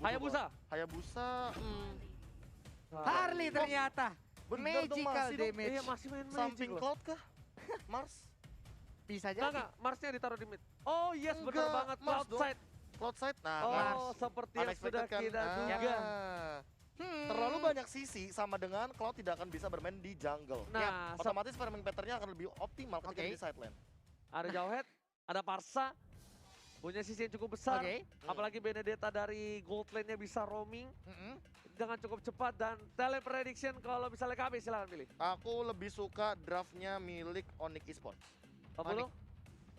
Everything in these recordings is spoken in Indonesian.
Hayabusa. Hayabusa, Harley ternyata. bener dong, Magical masih dong. damage. Iya masih main Magic Samping loh. Cloud kah? Mars? Bisa Enggak, jadi. Marsnya ditaruh di mid. Oh yes, bener Enggak, banget. Mars dong. Outside. Cloud side? Nah, Oh, Mars. seperti yang Unexpected sudah kan? kita duga. Terlalu banyak sisi sama dengan Cloud tidak akan bisa bermain di jungle. Nah, Otomatis farming patternnya akan lebih optimal ketika Oke. di side lane. ada Jauhead, ada Parsa. Punya sisi yang cukup besar. Oke. Apalagi Benedetta dari gold lane-nya bisa roaming Mm-mm. dengan cukup cepat dan tele prediction kalau misalnya KB silahkan pilih. Aku lebih suka draftnya milik Onyx Esports. Apa lu?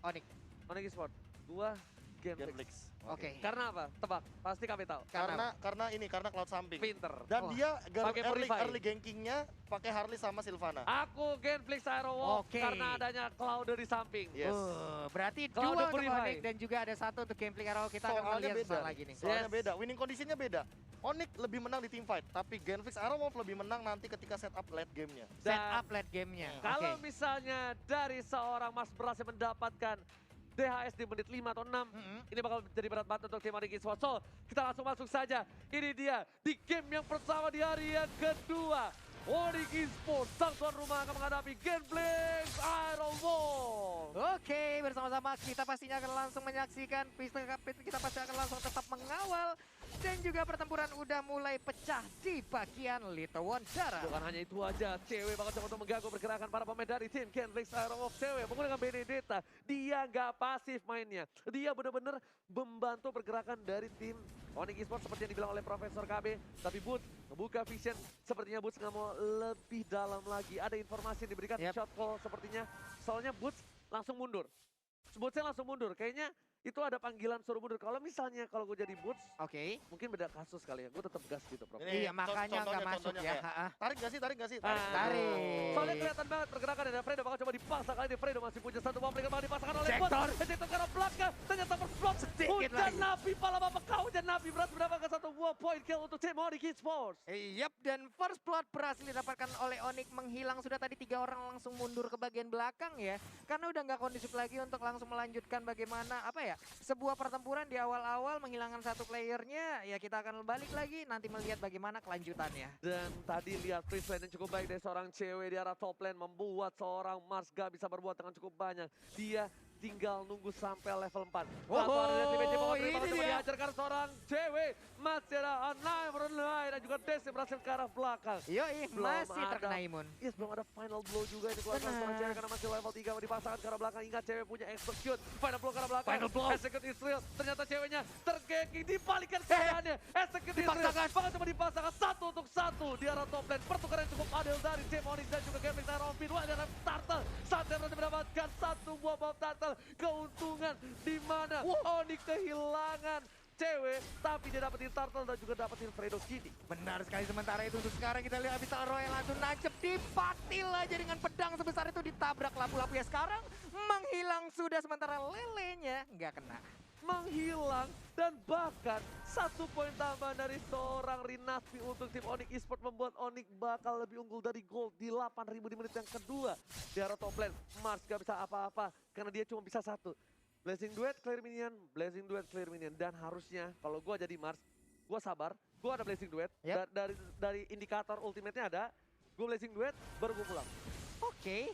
Onyx. Onyx Esport. Gua Genflix. Genflix. Oke. Karena apa? Tebak. Pasti KB tahu. Karena Cloud samping. Pinter. Dan Wah. dia Pakai Purify. early gankingnya pakai Harley sama Sylvana. Aku Genflix Aerowolf Oke. karena adanya Cloud di samping. Yes. Berarti Kalau dua ada untuk Purify. Onyx dan juga ada satu untuk gameplay Arrow. Kita akan Soalnya melihat beda. sesaat lagi nih. Soalnya Yes. beda. Winning conditionnya beda. Onyx lebih menang di team fight, tapi Genflix Aerowolf lebih menang nanti ketika setup late gamenya. Set Dan up late gamenya. kalau Oke. misalnya dari seorang Mas berhasil mendapatkan DHS di menit 5 atau 6, ini bakal jadi berat banget untuk tim Onyx Esports. So, kita langsung masuk saja. Ini dia di game yang pertama di hari yang kedua. Onyx Esports, sang tuan rumah akan menghadapi Genflix Aerowolf. Oke, bersama-sama kita pastinya akan langsung menyaksikan pistol kapit. Kita pasti akan langsung tetap mengawal. Dan juga pertempuran udah mulai pecah di bagian Little Wondara. Bukan hanya itu aja, cewek bakal coba untuk mengganggu pergerakan para pemain dari tim Genflix Aerowolf. Cewek menggunakan Benedetta, dia nggak pasif mainnya. Dia benar-benar membantu pergerakan dari tim Onyx Esports seperti yang dibilang oleh Profesor KB. Tapi Boots ngebuka vision, sepertinya Boots nggak mau lebih dalam lagi. Ada informasi yang diberikan shot call sepertinya. Soalnya Boots langsung mundur. Bootsnya langsung mundur, kayaknya itu ada panggilan suruh mundur. Kalau misalnya kalau gue jadi Boots, Oke. mungkin beda kasus kali ya. Gue tetap gas gitu, Prof. Ini Iya, makanya nggak masuk contohnya ya. kayak, Ha-ha. Tarik gak sih? Tarik. Soalnya kelihatan banget pergerakan dari Fredo bakal coba dipaksa kali ini. Fredo masih punya satu bomb yang bakal dipasangkan oleh Bot. Sektor. Sektor ke arah belakang. Ternyata persplot. Sedikit Hujan lagi. Nabi, pala bapak kau hujan Nabi. Berhasil mendapatkan satu buah point kill untuk tim Onyx Esports. Yap, dan first blood berhasil didapatkan oleh Onyx menghilang. Sudah tadi 3 orang langsung mundur ke bagian belakang ya. Karena udah nggak kondusif lagi untuk langsung melanjutkan bagaimana, sebuah pertempuran di awal-awal menghilangkan satu playernya. Ya kita akan balik lagi nanti melihat bagaimana kelanjutannya. Dan tadi lihat free slide yang cukup baik dari seorang cewek di arah top lane. Membuat seorang Mars gak bisa berbuat dengan cukup banyak. Dia tinggal nunggu sampai level 4. Ini dia. Diajarkan seorang cewek. Masih ada online dan juga Desi berhasil ke arah belakang. Yoi, Belum masih ada. terkena imun. Yes, belum ada final blow juga yang dikeluarkan Benar. seorang cewek karena masih level 3 dipasangkan ke arah belakang. Ingat cewek punya execute. Final blow ke arah belakang. Final blow. Execute Israel. Ternyata ceweknya tergeki. Dibalikan keadaannya. Execute Israel. Dipaksakan. Bahkan cuma dipasangkan 1 untuk 1 di arah top lane. Pertukaran yang cukup adil dari tim Onyx dan juga Genflix Aerowolf. Dua dari Turtle. Saat yang berhasil mendapatkan 1 buah bomb Turtle. Keuntungan di mana Onyx kehilangan cewek, tapi dia dapetin Turtle dan juga dapetin Fredo Kitty. Benar sekali, sementara itu untuk sekarang kita lihat Abyssal Royal langsung nancep dipatil aja dengan pedang sebesar itu, ditabrak lapu-lapu ya. Sekarang menghilang sudah, sementara lelenya nggak kena. Menghilang dan bahkan 1 poin tambahan dari seorang Rinasvi untuk tim Onyx Esports membuat Onyx bakal lebih unggul dari gold di 8.000 di menit yang kedua. Di arah top lane, Mars gak bisa apa-apa karena dia cuma bisa 1. Blazing Duet, clear minion, Blazing Duet, clear minion. Dan harusnya kalau gue jadi Mars, gue sabar, gue ada Blazing Duet. Yep. Dari indikator ultimate-nya ada, gue Blazing Duet, baru gue pulang. Oke.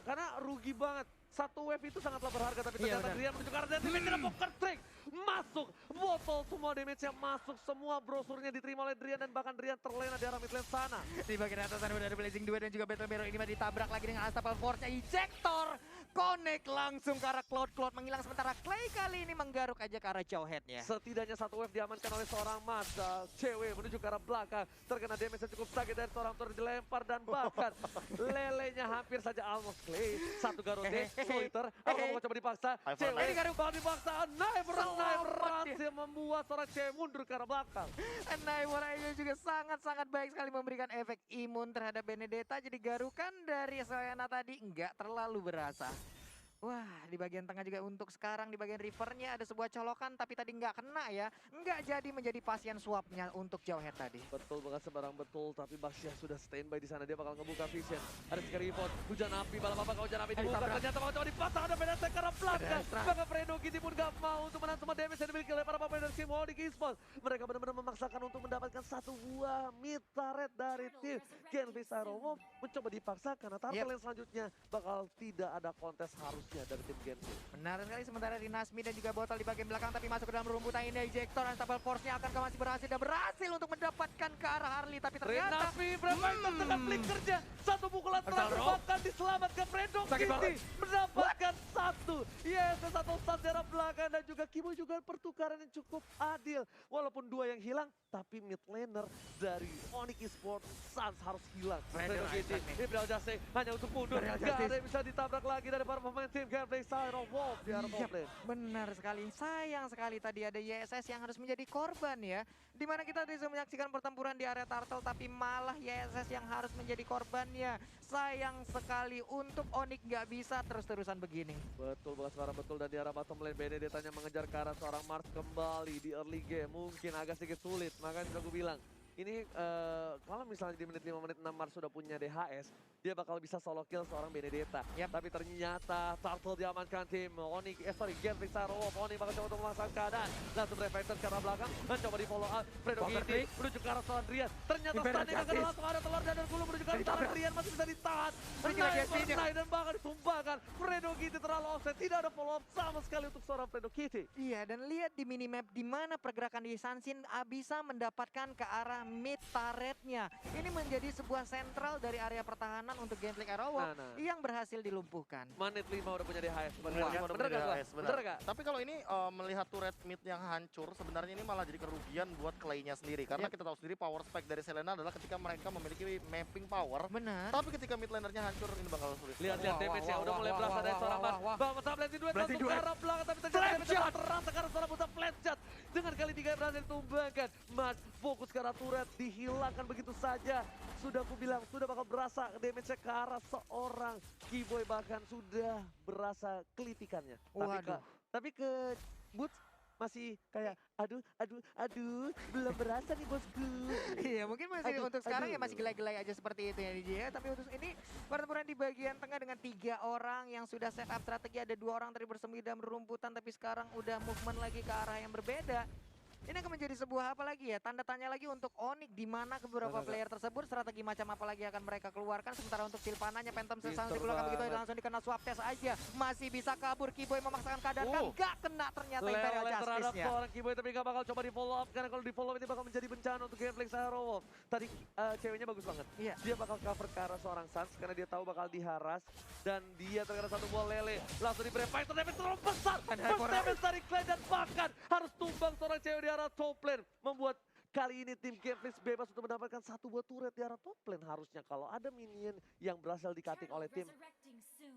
Karena rugi banget. 1 wave itu sangatlah berharga, tapi Iya, ternyata benar. Drian menuju ke arah damage dan poker trick. Masuk, botol semua damage-nya masuk, semua brosurnya diterima oleh Drian dan bahkan Drian terlena di arah mid lane sana. Di bagian atasan udah ada Blazing 2 dan juga Battle Barrel ini mah ditabrak lagi dengan Unstoppable Force-nya. Ejector connect langsung ke arah Cloud menghilang, sementara Clay kali ini menggaruk aja ke arah Jawhead-nya. Setidaknya 1 wave diamankan oleh seorang masa cewek menuju ke arah belakang. Terkena damage yang cukup sakit dari seorang turret dilempar dan bahkan lelenya hampir saja almost Clay. 1 Garode, Loiter, mau coba dipaksa. Cewek Ini garuk. bakal dipaksa, Naiver berhasil membuat seorang cewek mundur ke arah belakang. Naiver ini juga sangat-sangat baik sekali memberikan efek imun terhadap Benedetta. Jadi garukan dari Selena tadi nggak terlalu berasa. Wah, di bagian tengah juga untuk sekarang di bagian rivernya ada sebuah colokan tapi tadi nggak kena ya. Nggak jadi menjadi pasien swapnya untuk Jauhead tadi. Betul banget sembarang betul, tapi Baxia sudah standby di sana. Dia bakal ngebuka vision. Ada Scary Revot, hujan api, balap apa hujan api dibuka. Ternyata bakal coba dipasang, ada Pedastra ke arah belakang. Maka Fredo Kitty pun gak mau untuk menahan semua damage yang dimiliki oleh para pemain dari tim Onyx Esports. Mereka benar-benar memaksakan untuk mendapatkan satu buah mid turret dari tim Genfix Aerowolf. Mencoba dipaksa karena turtle yang selanjutnya bakal tidak ada kontes harusnya dari tim Genfix. Benar sekali, sementara Rinasmi dan juga Botol di bagian belakang tapi masuk ke dalam rumputan ini. Ejector Unstable Force-nya akankah masih berhasil dan berhasil untuk mendapatkan ke arah Harley tapi ternyata Renavi berapa itu dengan flickernya. Satu pukulan terakhir bahkan diselamatkan Fredo Kitty mendapatkan satu. Yes, satu stun jarak belakang dan juga Kimo juga pertukaran yang cukup adil. Walaupun dua yang hilang, tapi mid laner dari Onyx Esports Suns harus hilang. Fredo Kitty, Ibral Jase hanya untuk mundur. Gak ada yang bisa ditabrak lagi dari para pemain tim Gameplay Aerowolf di arah top lane. Benar sekali, sayang sekali tadi ada YSS yang harus menjadi korban ya. Dimana kita bisa menyaksikan pertempuran di area Turtle tapi malah YSS yang harus menjadi korbannya. Sayang sekali untuk Onyx nggak bisa terus-terusan begini. Betul banget sekarang betul, dan di arah bottom lane Benedetta mengejar ke arah seorang Mars kembali di early game. Mungkin agak sedikit sulit, makanya aku bilang. Ini kalau misalnya di menit 5 menit 6 Mars sudah punya DHS, dia bakal bisa solo kill seorang Benedetta. Tapi ternyata Turtle diamankan tim Genfix Aerowolf. Onyx bakal coba untuk memasang keadaan. Langsung Reflector ke arah belakang dan coba di follow up. Fredo Kitty menuju ke arah seorang Rian. Ternyata stunning akan langsung ada telur dan gulu menuju ke arah seorang Rian, masih bisa ditahan. Naik dan bahkan ditumbangkan. Fredo Kitty terlalu offset, tidak ada follow up sama sekali untuk seorang Fredo Kitty. Iya, dan lihat di minimap di mana pergerakan di Sansin bisa mendapatkan ke arah mid turretnya. Ini menjadi sebuah sentral dari area pertahanan untuk Genfix Aerowolf yang berhasil dilumpuhkan. Menit 5 udah punya DHS. Bener gak? Tapi kalau ini melihat turret mid yang hancur, sebenarnya ini malah jadi kerugian buat Clay-nya sendiri. Karena kita tahu sendiri power spike dari Selena adalah ketika mereka memiliki mapping power. Benar. Tapi ketika mid lanernya hancur, ini bakal sulit. Lihat damage ya, udah mulai berasa dari seorang Mars. Bang, tablet di duet langsung ke arah belakang, tapi ternyata damage terasa karena seorang buta flat shot. Dengan kali 3 berhasil ditumbangkan. Mars fokus ke arah turret, dihilangkan begitu saja. Sudah aku bilang, sudah bakal berasa damage-nya ke arah seorang Keyboy, bahkan sudah berasa kelitikannya. Tapi ke Boots masih kayak aduh, belum berasa nih bosku. Iya, mungkin masih untuk sekarang ya masih gelai-gelai aja seperti itu ya DJ. Tapi untuk ini pertempuran di bagian tengah dengan 3 orang yang sudah set up strategi, ada 2 orang tadi bersembunyi dalam rumputan tapi sekarang udah movement lagi ke arah yang berbeda. Ini akan menjadi sebuah apa lagi ya, tanda tanya lagi untuk Onyx, di mana beberapa player tersebut strategi macam apa lagi akan mereka keluarkan. Sementara untuk Silvananya Phantom langsung dikeluarkan begitu langsung dikena swap test aja, masih bisa kabur. Keyboy memaksakan keadaan kan gak kena ternyata Imperial Justice-nya. Seorang Keyboy tapi gak bakal coba di follow up, karena kalau di follow up ini bakal menjadi bencana untuk Genfix Aerowolf. Tadi ceweknya bagus banget. Dia bakal cover ke arah seorang Suns karena dia tahu bakal diharas dan dia terkena satu buah lele. Langsung di break fighter damage terlalu besar. First damage dari Clay dan bahkan harus tumbang seorang cewek di arah top lane, membuat kali ini tim Genfix bebas untuk mendapatkan satu buah turret di arah top lane. Harusnya kalau ada minion yang berhasil di-cutting oleh tim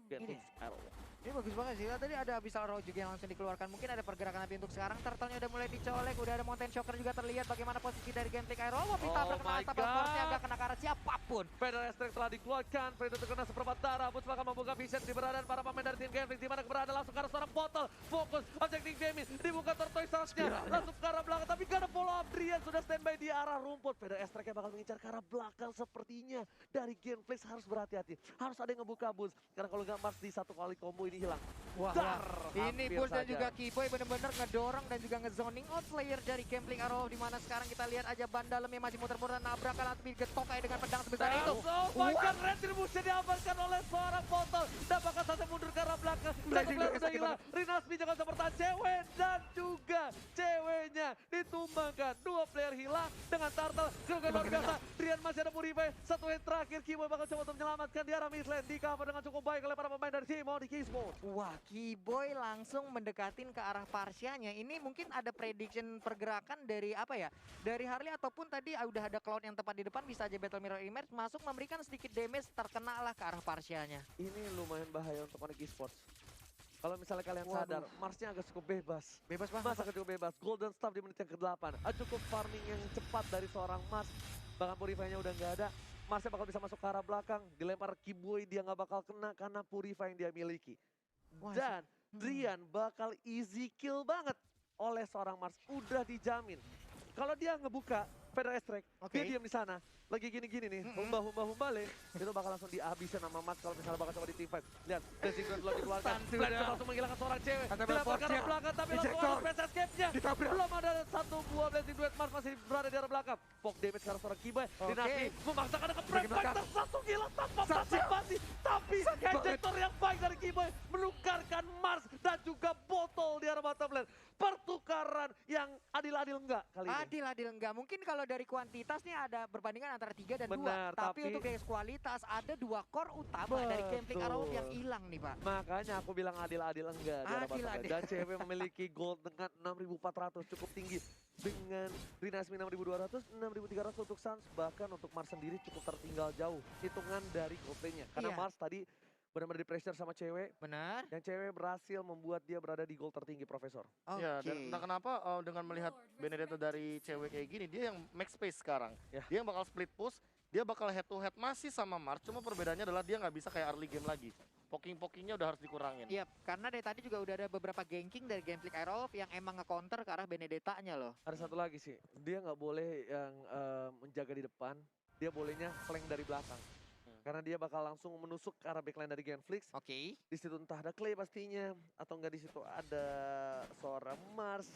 Genfix Aerowolf. Ini bagus banget sih, tadi ada Abyssal Row juga yang langsung dikeluarkan. Mungkin ada pergerakan api untuk sekarang, turtle-nya udah mulai dicolek, udah ada Mountain Shocker juga terlihat. Bagaimana posisi dari Genfix Aerowolf, ditabrak kena Unstable Force-nya, agak kena ke arah siapapun. Pedal Estrek telah dikeluarkan, Fredo terkena seperempat darah. Boots bakal membuka vision di keberadaan para pemain dari tim Genfix, di mana keberadaan langsung ke arah seorang botol. Fokus, objective damage, dibuka tortoise-nya, langsung ke arah belakang, tapi gak ada follow up. Drian sudah standby di arah rumput. Pedal Estrek bakal mengincar ke arah belakang sepertinya. Dari Genfix harus berhati-hati, harus ada yang ngebuka Boots, karena kalau gak Mars di satu kali combo ini hilang. Ini Boots dan juga Keyboy bener-bener ngedorong dan juga ngezoning out player dari Genfix Aerowolf, di mana sekarang kita lihat aja Ban dalamnya masih muter-muter nabrakan atau digetok kayak dengan pedang sebesar itu. Bahkan retribusi diamankan oleh seorang botol dan bahkan satu mundur ke arah belakang. Satu player sudah hilang. Rinasmi juga bisa bertahan, cewek dan juga ceweknya ditumbangkan. 2 player hilang dengan turtle. Juga luar biasa. Rian masih ada Purify. Satu hit terakhir, Keyboy bakal coba untuk menyelamatkan di arah mid lane. Di cover dengan cukup baik oleh para pemain dari tim Onyx Esports. Wah, Keyboy langsung mendekatin ke arah Parsianya. Ini mungkin ada prediction pergerakan dari apa ya? Dari Harley ataupun tadi udah ada Cloud yang tepat di depan, bisa aja Battle Mirror Image masuk memberikan sedikit damage, terkena lah ke arah Parsianya. Ini lumayan bahaya untuk Onyx Esports. Kalau misalnya kalian sadar, Marsnya agak cukup bebas. Bebas banget. Mars agak cukup bebas. Golden Staff di menit yang ke-8. Cukup farming yang cepat dari seorang Mars. Bahkan Purify-nya udah nggak ada. Marsnya bakal bisa masuk ke arah belakang. Dilempar Keyboy, dia nggak bakal kena karena Purify yang dia miliki. Wah, Dan Drian bakal easy kill banget oleh seorang Mars. Udah dijamin. Kalau dia ngebuka Federal Strike, Oke. dia diam di sana. Lagi gini-gini nih, humbale. Itu bakal langsung dihabisin sama Mars kalau misalnya bakal coba di team fight. Lihat, Blazing Grid belum dikeluarkan. Blazing langsung menghilangkan seorang cewek. Dilempar ke arah belakang, tapi langsung ada space escape-nya. Belum ada satu buah Blazing Grid, Mars masih berada di arah belakang. Poke damage sekarang seorang Kibai. Dinasti memaksakan ada ke-frame fighter, langsung gila tanpa partisipasi. Tapi ejector yang baik dari Kibai menukarkan Mars dan juga botol di arah bottom lane. Pertukaran yang adil-adil enggak kali ini? Adil enggak. Mungkin kalau dari kuantitas nih ada perbandingan antara 3 dan 2. Benar, Tapi tapi- untuk dari kualitas ada 2 core utama dari Gameplay Betul. Arrow yang hilang nih Pak. Makanya aku bilang adil-adil enggak di arah bottom lane. Adil-adil. Dan CW memiliki gold dengan 6.400 cukup tinggi. Dengan Rinasmi 6.200, 6.300 untuk Suns. Bahkan untuk Mars sendiri cukup tertinggal jauh. Hitungan dari goldnya. Karena Iya. Mars tadi benar-benar di pressure sama cewek. Benar? Yang cewek berhasil membuat dia berada di gold tertinggi, Profesor. Oke. Ya, dan entah kenapa dengan melihat Benedetta dari cewek kayak gini, dia yang make space sekarang. Ya. Dia yang bakal split push, dia bakal head to head masih sama Mars, cuma perbedaannya adalah dia nggak bisa kayak early game lagi. Poking-pokingnya udah harus dikurangin. Iya, karena dari tadi juga udah ada beberapa ganking dari Gameplay Arrow yang emang nge-counter ke arah Benedetta-nya loh. Ada satu lagi sih, dia nggak boleh yang menjaga di depan, dia bolehnya flank dari belakang. Karena dia bakal langsung menusuk ke arah backline dari Genflix. Oke. Di situ entah ada Clay pastinya, atau enggak di situ ada seorang Mars.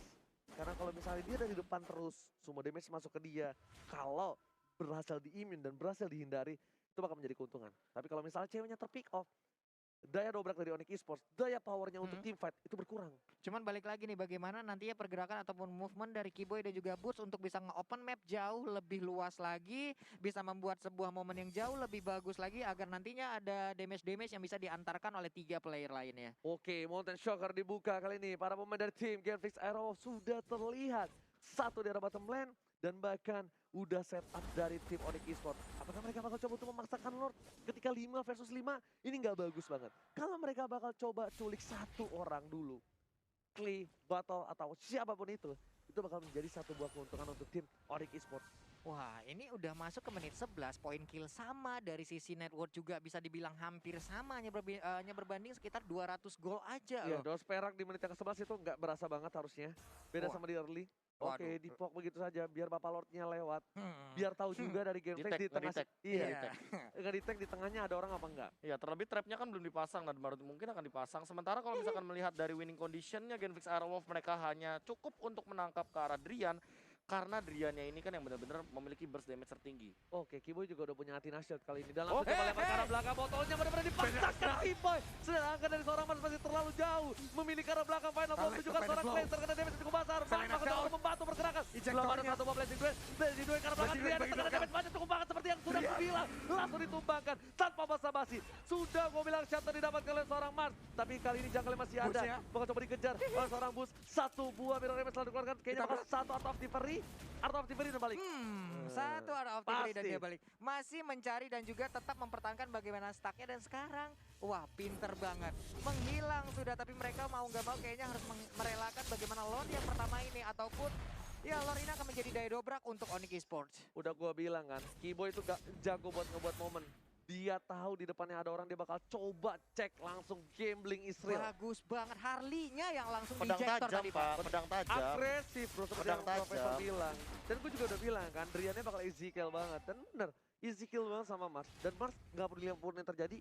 Karena kalau misalnya dia dari depan terus, semua damage masuk ke dia. Kalau berhasil di-immune dan berhasil dihindari, itu bakal menjadi keuntungan. Tapi kalau misalnya ceweknya terpick off, daya dobrak dari Onyx Esports, daya powernya untuk team fight itu berkurang. Cuman balik lagi nih bagaimana nantinya pergerakan ataupun movement dari Kiboy dan juga Boots untuk bisa nge-open map jauh lebih luas lagi, bisa membuat sebuah momen yang jauh lebih bagus lagi agar nantinya ada damage-damage yang bisa diantarkan oleh 3 player lainnya. Oke, Molten Shocker dibuka kali ini. Para pemain dari tim Genflix Arrow sudah terlihat. Satu di arah bottom lane dan bahkan udah set up dari tim Onyx Esports. Apakah mereka bakal coba untuk memaksakan Lord ketika 5 versus 5? Ini nggak bagus banget. Kalau mereka bakal coba culik satu orang dulu, Clay, Battle, atau siapapun itu bakal menjadi satu buah keuntungan untuk tim Onyx Esports. Wah, ini udah masuk ke menit 11, poin kill sama dari sisi network juga bisa dibilang hampir sama, hanya berbanding sekitar 200 gol aja Iya, loh. dos perak di menit yang ke-11 itu nggak berasa banget harusnya. Beda Wah. sama di early. Oke, Waduh. di pok begitu saja biar Bapak Lordnya lewat. Biar tahu juga dari Genflix Di-tag, di tengah. nge-detect. Iya, Iya. nggak di-tag di tengahnya ada orang apa enggak. Ya, terlebih trapnya kan belum dipasang dan baru mungkin akan dipasang. Sementara kalau misalkan melihat dari winning conditionnya Genflix Airwolf, mereka hanya cukup untuk menangkap ke arah Drian. Karena Driannya ini kan yang benar-benar memiliki burst damage tertinggi. Oke, Kiboy juga udah punya anti shield kali ini. Dan langsung Oke, coba lempar ke arah belakang, botolnya benar-benar dipaksakan Kiboy. Sedangkan dari seorang Mars masih terlalu jauh. Memilih ke arah belakang, final bomb juga seorang Clay terkena damage cukup besar. Mars bakal coba membantu pergerakan. Belum ada satu bomb Blazing Duel. Blazing Duel ke arah belakang, Drian terkena damage banyak cukup banget seperti yang sudah kubilang. Langsung ditumbangkan tanpa basa-basi. Sudah gue bilang shutter didapatkan oleh seorang Mars. Tapi kali ini jangkauannya masih ada. Bakal coba dikejar oleh seorang Bus. Satu buah mirror image selalu dikeluarkan. Kayaknya bakal satu Art of Thievery. Art of Thievery udah balik. Satu Art of Thievery dan pasti. dia balik. Masih mencari dan juga tetap mempertahankan bagaimana stacknya dan sekarang, wah pinter banget. Menghilang sudah, tapi mereka mau nggak mau kayaknya harus merelakan bagaimana Lord yang pertama ini ataupun ya Lord ini akan menjadi daya dobrak untuk Onyx Esports. Udah gua bilang kan, Kiboy itu gak jago buat ngebuat momen. Dia tahu di depannya ada orang, dia bakal coba cek langsung gambling Israel. Bagus banget, Harley-nya yang langsung Pedang di-ejector tajam, tadi Pak. Pedang tajam. Agresif bro, seperti Pedang yang Profesor tajam. bilang. Dan gue juga udah bilang kan, Driannya bakal easy kill banget. Dan bener, easy kill banget sama Mars. Dan Mars gak peduli apapun yang terjadi,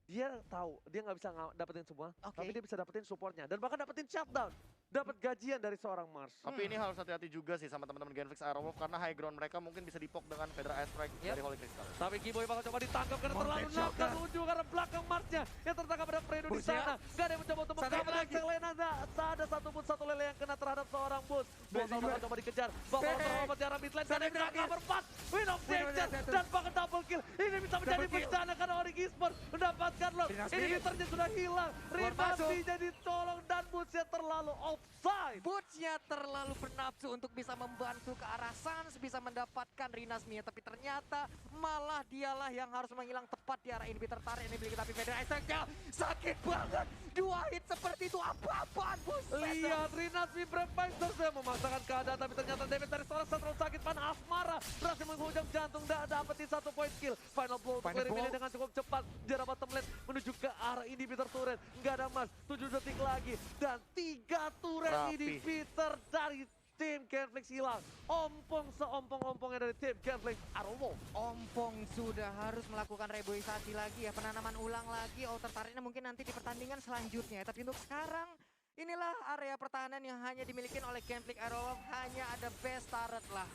dia tahu dia nggak bisa dapetin semua, Oke. tapi dia bisa dapetin supportnya. Dan bahkan dapetin shutdown, dapat gajian dari seorang Mars. Tapi ini harus hati-hati juga sih sama teman-teman Genflix Airwolf karena high ground mereka mungkin bisa dipok dengan Federal Airstrike dari Holy Crystal. Tapi Kiboy bakal coba ditangkap karena terlalu nakal menuju karena belakang Marsnya yang tertangkap pada Fredo di sana. Gak ada yang mencoba untuk Satu mengcover lagi. Selena. Gak ada satupun satu lele yang kena terhadap seorang Bus. Botol bakal coba dikejar. Bakal terlambat di arah mid lane. Gak ada yang bisa cover pas. Win of danger dan bahkan double kill. Ini bisa menjadi bencana karena Onyx Esports mendapatkan loh. Ini meternya sudah hilang. Rinasmi jadi tolong dan Busnya terlalu OP outside. Boots-nya terlalu bernafsu untuk bisa membantu ke arah Sans, bisa mendapatkan Rinasmia, tapi ternyata malah dialah yang harus menghilang tepat di arah inhibitor tarik ini tapi Federasinya sakit banget. 2 hit seperti itu apa-apaan, buset. Lihat Rinasmi Brewmaster saya memaksakan keadaan, tapi ternyata damage dari seorang terlalu sakit. Pan Asmara berhasil menghujam jantung dan dapetin 1 point kill. Final blow untuk Final Clear blow. dengan cukup cepat. Jarak bottom lane menuju ke arah inhibitor turret. Nggak ada mas, 7 detik lagi. Dan 3 turret Rapi. inhibitor dari tim Genflix hilang. Ompong seompong-ompongnya dari tim Genflix Arrow. Ompong sudah harus melakukan reboisasi lagi ya, penanaman ulang lagi. Oh, tertariknya mungkin nanti di pertandingan selanjutnya. Tapi untuk sekarang, inilah area pertahanan yang hanya dimiliki oleh Genflix Arrow. Hanya ada best turret lah.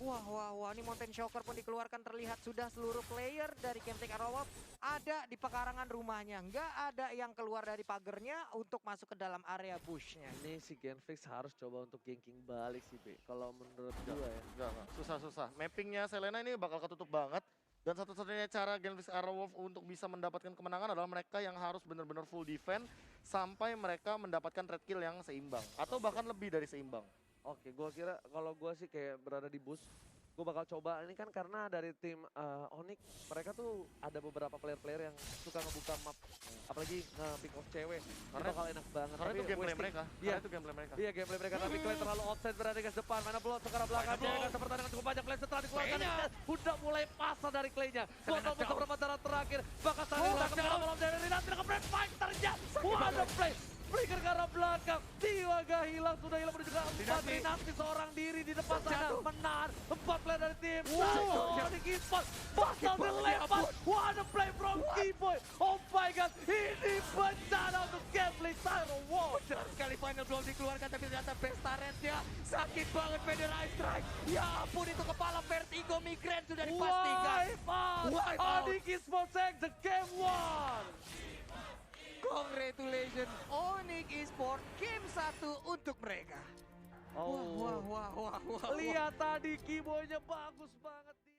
Wah, ini Mountain Shocker pun dikeluarkan, terlihat sudah seluruh player dari Genflix Arrow ada di pekarangan rumahnya. Nggak ada yang keluar dari pagernya untuk masuk ke dalam area bushnya. Ini si Genflix harus coba untuk ganking balik sih, Be. Kalau menurut gua ya. Enggak. Susah. Mappingnya Selena ini bakal ketutup banget. Dan satu-satunya cara Genflix Aerowolf untuk bisa mendapatkan kemenangan adalah mereka yang harus benar-benar full defense sampai mereka mendapatkan red kill yang seimbang. Atau bahkan lebih dari seimbang. Oke, gua kira kalau gua sih kayak berada di bus, gua bakal coba. Ini kan karena dari tim Onyx, mereka tuh ada beberapa player-player yang suka ngebuka map, apalagi nge-pick off cewek. Itu bakal enak banget. Karena Tapi itu gameplay wasting- mereka. Iya, Itu gameplay mereka. iya gameplay mereka. Tapi Clay terlalu offside berada di depan. Mana belum sekarang belakang dia dengan pertandingan cukup banyak. Clay setelah dikeluarkan, Kayaknya. udah mulai pasang dari Clay-nya. Potong down. beberapa darah terakhir. Bakal saling belakang malam dari Rinat. Tidak ke fighternya. Waduh play. Flicker ke arah belakang, Tiwaga hilang, sudah hilang menuju ke 4. Rinasmi seorang diri di depan sana, menahan 4 player dari tim Onyx Esports, bakal dilempar, what a play from Keyboy, oh my god, ini bencana untuk Genflix Aerowolf. Benar sekali, final blow dikeluarkan tapi ternyata best turretnya sakit banget. Federal Strike, ya ampun, itu kepala vertigo migraine sudah dipastikan. Wipe out, Onyx Esports the game 1. Congratulations Onyx Esports, game 1 untuk mereka. Oh, Wah. lihat tadi Keyboy-nya bagus banget.